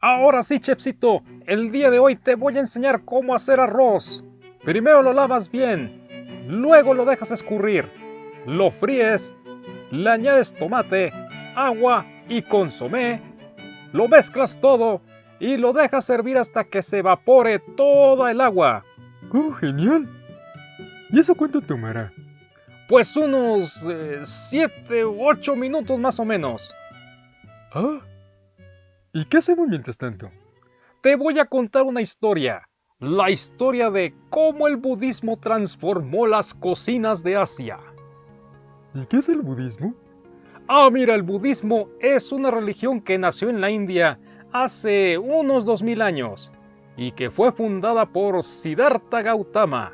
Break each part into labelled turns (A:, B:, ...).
A: Ahora sí, Chepsito, el día de hoy te voy a enseñar cómo hacer arroz. Primero lo lavas bien, luego lo dejas escurrir, lo fríes, le añades tomate, agua y consomé, lo mezclas todo y lo dejas hervir hasta que se evapore toda el agua.
B: ¡Oh, genial! ¿Y eso cuánto tomará?
A: Pues unos 7 u 8 minutos más o menos.
B: Ah, ¿y qué hacemos mientras tanto?
A: Te voy a contar una historia. La historia de cómo el budismo transformó las cocinas de Asia.
B: ¿Y qué es el budismo?
A: Mira, el budismo es una religión que nació en la India hace unos 2000 años y que fue fundada por Siddhartha Gautama,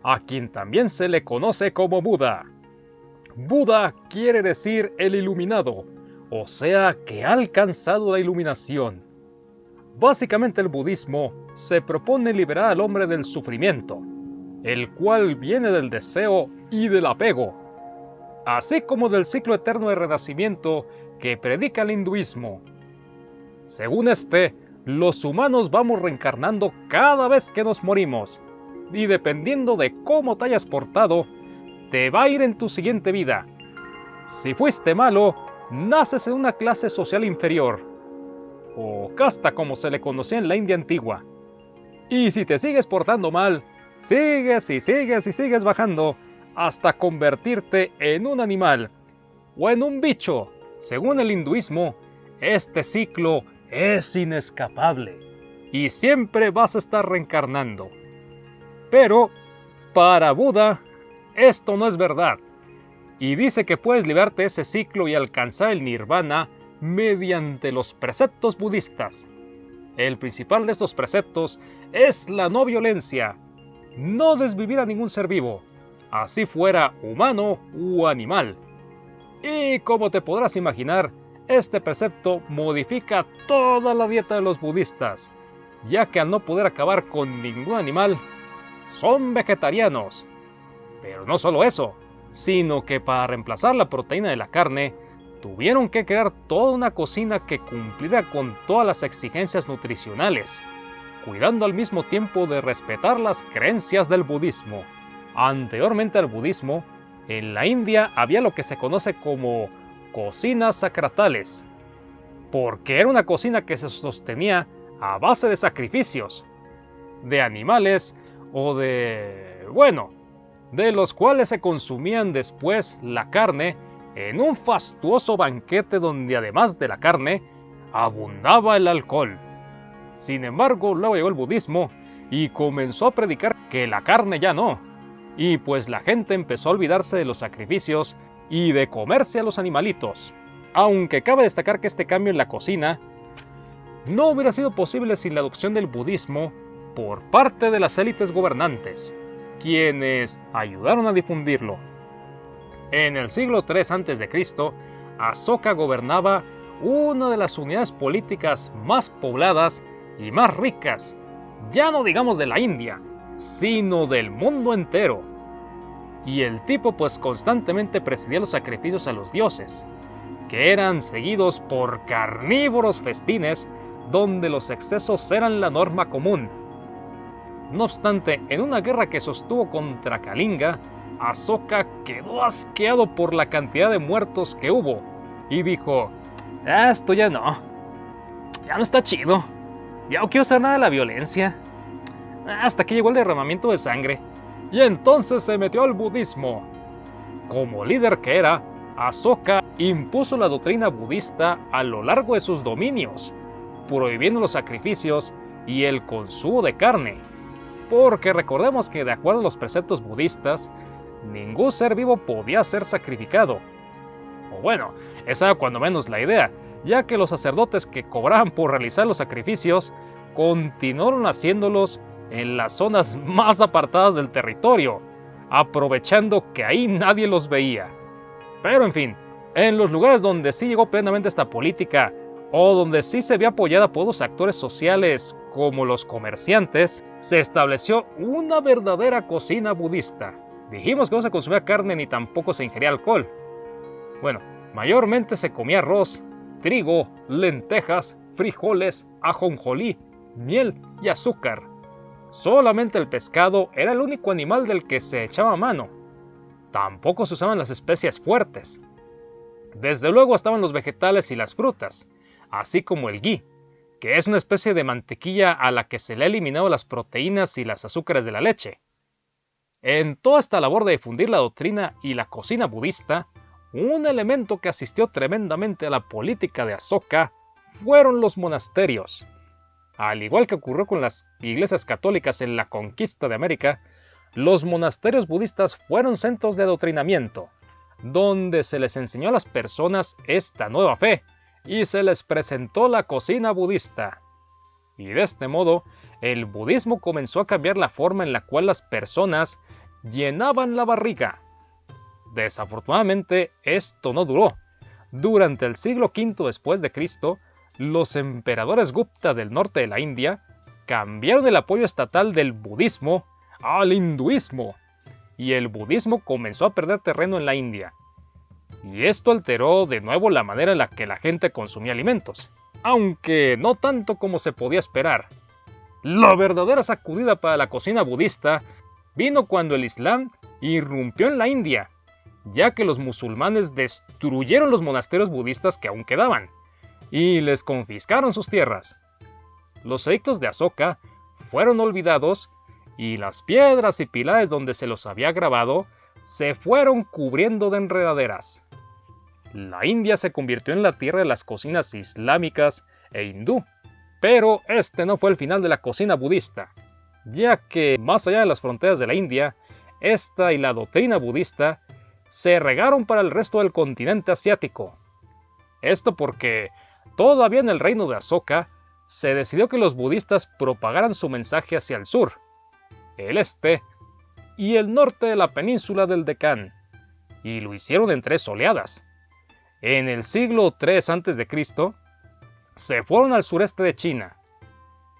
A: a quien también se le conoce como Buda. Buda quiere decir el iluminado, o sea que ha alcanzado la iluminación. Básicamente el budismo se propone liberar al hombre del sufrimiento, el cual viene del deseo y del apego, así como del ciclo eterno de renacimiento que predica el hinduismo. Según los humanos vamos reencarnando cada vez que nos morimos, y dependiendo de cómo te hayas portado, te va a ir en tu siguiente vida. Si fuiste malo, naces en una clase social inferior, o casta como se le conocía en la India antigua. Y si te sigues portando mal, sigues y sigues y sigues bajando, hasta convertirte en un animal o en un bicho. Según el hinduismo, este ciclo es inescapable y siempre vas a estar reencarnando. Pero, para Buda, esto no es verdad, y dice que puedes liberarte de ese ciclo y alcanzar el nirvana mediante los preceptos budistas. El principal de estos preceptos es la no violencia, no desvivir a ningún ser vivo, así fuera humano u animal. Y como te podrás imaginar, este precepto modifica toda la dieta de los budistas, ya que al no poder acabar con ningún animal, son vegetarianos. Pero no solo eso, sino que para reemplazar la proteína de la carne, tuvieron que crear toda una cocina que cumpliera con todas las exigencias nutricionales, cuidando al mismo tiempo de respetar las creencias del budismo. Anteriormente al budismo, en la India había lo que se conoce como cocinas sacratales, porque era una cocina que se sostenía a base de sacrificios, de animales o de los cuales se consumían después la carne en un fastuoso banquete donde además de la carne, abundaba el alcohol. Sin embargo, luego llegó el budismo y comenzó a predicar que la carne ya no, y pues la gente empezó a olvidarse de los sacrificios y de comerse a los animalitos. Aunque cabe destacar que este cambio en la cocina no hubiera sido posible sin la adopción del budismo por parte de las élites gobernantes, quienes ayudaron a difundirlo. En el siglo III a.C., Asoka gobernaba una de las unidades políticas más pobladas y más ricas, ya no digamos de la India, sino del mundo entero. Y el tipo pues constantemente presidía los sacrificios a los dioses, que eran seguidos por carnívoros festines donde los excesos eran la norma común. No obstante, en una guerra que sostuvo contra Kalinga, Asoka quedó asqueado por la cantidad de muertos que hubo y dijo: esto ya no está chido, ya no quiero saber nada de la violencia. Hasta que llegó el derramamiento de sangre, y entonces se metió al budismo. Como líder que era, Asoka impuso la doctrina budista a lo largo de sus dominios, prohibiendo los sacrificios y el consumo de carne, porque recordemos que de acuerdo a los preceptos budistas, ningún ser vivo podía ser sacrificado. O bueno, esa era cuando menos la idea, ya que los sacerdotes que cobraban por realizar los sacrificios continuaron haciéndolos en las zonas más apartadas del territorio, aprovechando que ahí nadie los veía. Pero en fin, en los lugares donde sí llegó plenamente esta política, o donde sí se vio apoyada por los actores sociales como los comerciantes, se estableció una verdadera cocina budista. Dijimos que no se consumía carne ni tampoco se ingería alcohol. Bueno, mayormente se comía arroz, trigo, lentejas, frijoles, ajonjolí, miel y azúcar. Solamente el pescado era el único animal del que se echaba mano. Tampoco se usaban las especias fuertes. Desde luego estaban los vegetales y las frutas, así como el ghee, que es una especie de mantequilla a la que se le ha eliminado las proteínas y las azúcares de la leche. En toda esta labor de difundir la doctrina y la cocina budista, un elemento que asistió tremendamente a la política de Asoka fueron los monasterios. Al igual que ocurrió con las iglesias católicas en la conquista de América, los monasterios budistas fueron centros de adoctrinamiento, donde se les enseñó a las personas esta nueva fe y se les presentó la cocina budista. Y de este modo, el budismo comenzó a cambiar la forma en la cual las personas llenaban la barriga. Desafortunadamente, esto no duró. Durante el siglo V después de Cristo, los emperadores Gupta del norte de la India cambiaron el apoyo estatal del budismo al hinduismo, y el budismo comenzó a perder terreno en la India. Y esto alteró de nuevo la manera en la que la gente consumía alimentos, aunque no tanto como se podía esperar. La verdadera sacudida para la cocina budista vino cuando el Islam irrumpió en la India, ya que los musulmanes destruyeron los monasterios budistas que aún quedaban, y les confiscaron sus tierras. Los edictos de Asoka fueron olvidados, y las piedras y pilares donde se los había grabado se fueron cubriendo de enredaderas. La India se convirtió en la tierra de las cocinas islámicas e hindú, pero este no fue el final de la cocina budista, ya que más allá de las fronteras de la India, esta y la doctrina budista se regaron para el resto del continente asiático. Esto porque todavía en el reino de Asoka se decidió que los budistas propagaran su mensaje hacia el sur, el este y el norte de la península del Deccan, y lo hicieron en 3 oleadas. En el siglo III a.C., se fueron al sureste de China,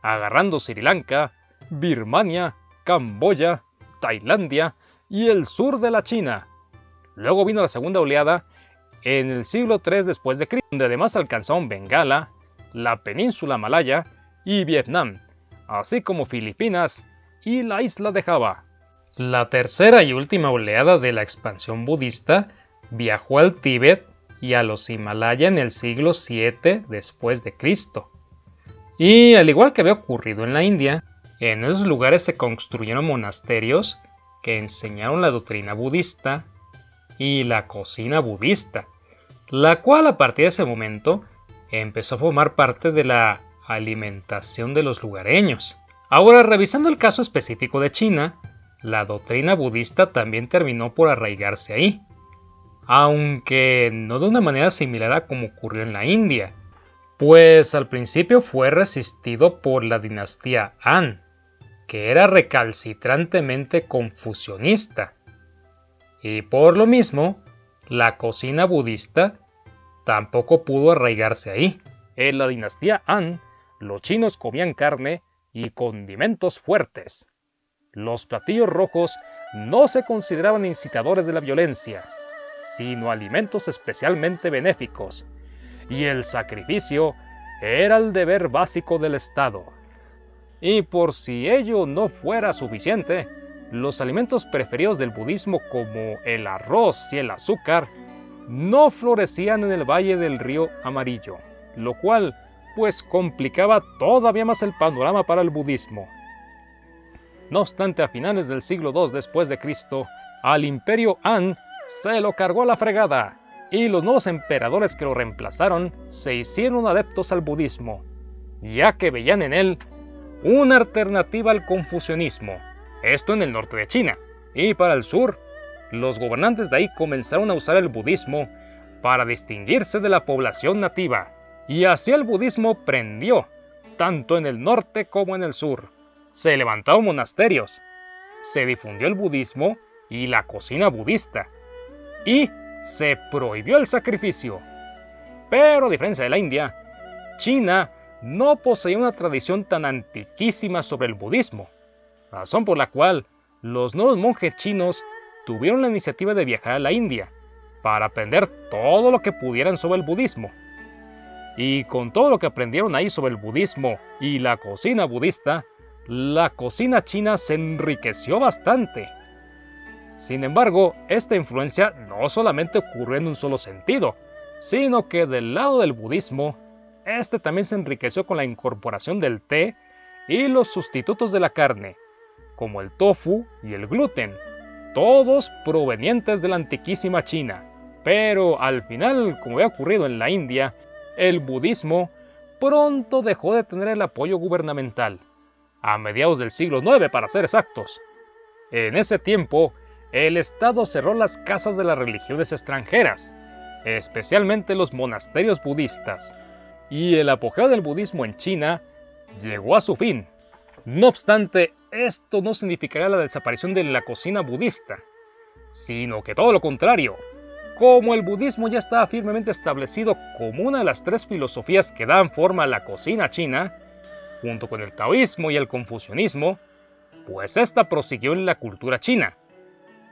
A: agarrando Sri Lanka, Birmania, Camboya, Tailandia y el sur de la China. Luego vino la segunda oleada en el siglo III después de Cristo, donde además alcanzaron Bengala, la península malaya y Vietnam, así como Filipinas y la isla de Java. La tercera y última oleada de la expansión budista viajó al Tíbet y a los Himalaya en el siglo VII después de Cristo. Y al igual que había ocurrido en la India, en esos lugares se construyeron monasterios que enseñaron la doctrina budista y la cocina budista, la cual a partir de ese momento empezó a formar parte de la alimentación de los lugareños. Ahora, revisando el caso específico de China, la doctrina budista también terminó por arraigarse ahí, aunque no de una manera similar a como ocurrió en la India, pues al principio fue resistido por la dinastía Han, que era recalcitrantemente confucionista, y por lo mismo, la cocina budista tampoco pudo arraigarse ahí. En la dinastía Han, los chinos comían carne y condimentos fuertes. Los platillos rojos no se consideraban incitadores de la violencia, sino alimentos especialmente benéficos, y el sacrificio era el deber básico del Estado. Y por si ello no fuera suficiente, los alimentos preferidos del budismo como el arroz y el azúcar no florecían en el valle del río Amarillo, lo cual pues complicaba todavía más el panorama para el budismo. No obstante, a finales del siglo II después de Cristo, al imperio Han se lo cargó a la fregada, y los nuevos emperadores que lo reemplazaron se hicieron adeptos al budismo, ya que veían en él una alternativa al confucianismo, esto en el norte de China, y para el sur, los gobernantes de ahí comenzaron a usar el budismo para distinguirse de la población nativa, y así el budismo prendió, tanto en el norte como en el sur. Se levantaron monasterios, se difundió el budismo y la cocina budista, y se prohibió el sacrificio. Pero a diferencia de la India, China no poseía una tradición tan antiquísima sobre el budismo, razón por la cual los nuevos monjes chinos tuvieron la iniciativa de viajar a la India para aprender todo lo que pudieran sobre el budismo. Y con todo lo que aprendieron ahí sobre el budismo y la cocina budista, la cocina china se enriqueció bastante. Sin embargo, esta influencia no solamente ocurrió en un solo sentido, sino que del lado del budismo, este también se enriqueció con la incorporación del té y los sustitutos de la carne, como el tofu y el gluten, todos provenientes de la antiquísima China. Pero al final, como había ocurrido en la India, el budismo pronto dejó de tener el apoyo gubernamental, a mediados del siglo IX para ser exactos. En ese tiempo, el Estado cerró las casas de las religiones extranjeras, especialmente los monasterios budistas, y el apogeo del budismo en China llegó a su fin. No obstante, esto no significará la desaparición de la cocina budista, sino que todo lo contrario. Como el budismo ya estaba firmemente establecido como una de las 3 filosofías que dan forma a la cocina china, junto con el taoísmo y el confucianismo, pues esta prosiguió en la cultura china,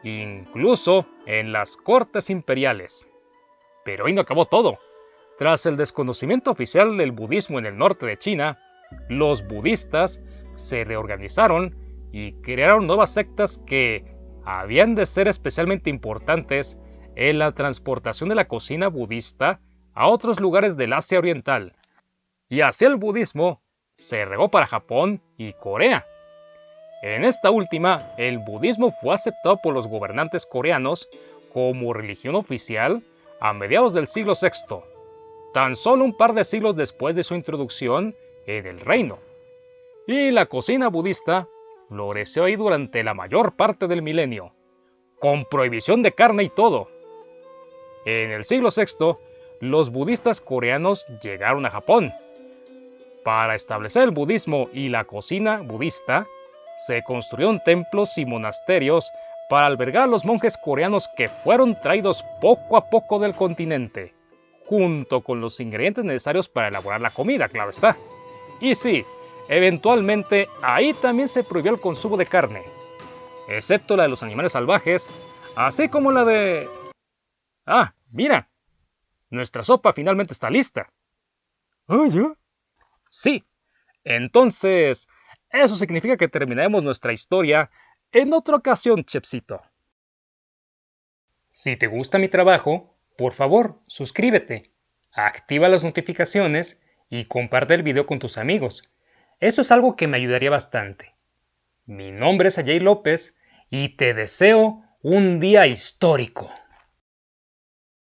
A: incluso en las cortes imperiales. Pero ahí no acabó todo. Tras el desconocimiento oficial del budismo en el norte de China, los budistas se reorganizaron y crearon nuevas sectas que habían de ser especialmente importantes en la transportación de la cocina budista a otros lugares del Asia Oriental. Y así el budismo se regó para Japón y Corea. En esta última, el budismo fue aceptado por los gobernantes coreanos como religión oficial a mediados del siglo VI, tan solo un par de siglos después de su introducción en el reino. Y la cocina budista floreció ahí durante la mayor parte del milenio, con prohibición de carne y todo. En el siglo VI, los budistas coreanos llegaron a Japón. Para establecer el budismo y la cocina budista, se construyeron templos y monasterios para albergar a los monjes coreanos que fueron traídos poco a poco del continente, junto con los ingredientes necesarios para elaborar la comida, claro está. Y sí, eventualmente ahí también se prohibió el consumo de carne, excepto la de los animales salvajes, así como la de... ¡Ah, mira! Nuestra sopa finalmente está lista.
B: ¿Ah, ya?
A: Sí, entonces, eso significa que terminaremos nuestra historia en otra ocasión, Chefcito. Si te gusta mi trabajo, por favor, suscríbete, activa las notificaciones y comparte el video con tus amigos. Eso es algo que me ayudaría bastante. Mi nombre es Ajay López y te deseo un día histórico.